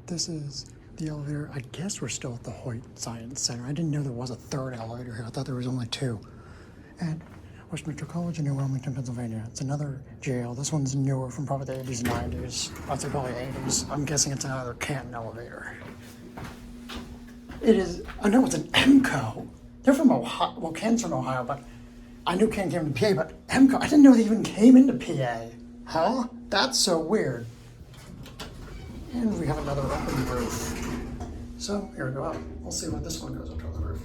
This is the elevator. I guess we're still at the Hoyt Science Center. I didn't know there was a third elevator here. I thought there was only two. And Westminster College in New Wilmington, Pennsylvania. It's another jail. This one's newer, from probably the 80s, 90s. I'd say probably 80s. I'm guessing it's another Canton elevator. It is, I know it's an EMCO. They're from Ohio, well, Canton's from Ohio, but I knew Canton came into PA, but EMCO, I didn't know they even came into PA. Huh? That's so weird. And we have another open roof. So here we go up. We'll see when this one goes up on the roof.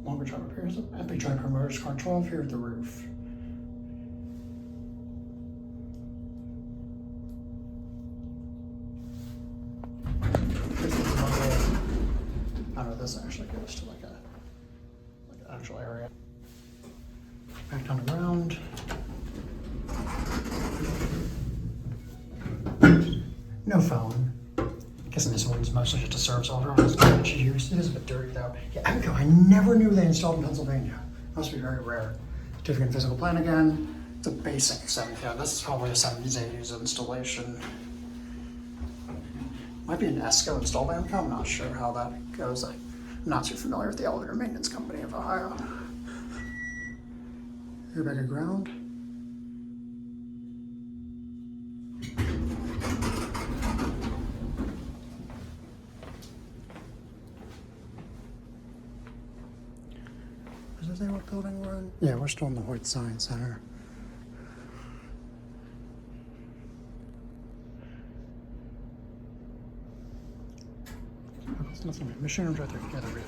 Longer job repairs, epic joint promoters, car 12 here at the roof. I don't know, this actually goes to like an actual area. Back on the ground. No phone. Guessing this one's mostly just a service elevator. It is a bit dirty though. Yeah, EMCO, I never knew they installed in Pennsylvania. Must be very rare. Certificate and physical plan again. It's a basic 70s. Yeah, this is probably a 70s, 80s installation. Might be an ESCO installed by EMCO. I'm not sure how that goes. I'm not too familiar with the elevator maintenance company of Ohio. Here back at ground. Does it say what building we're in? Yeah, we're still in the Hoyt Science Center. There's nothing. Machine rooms right there. You gotta read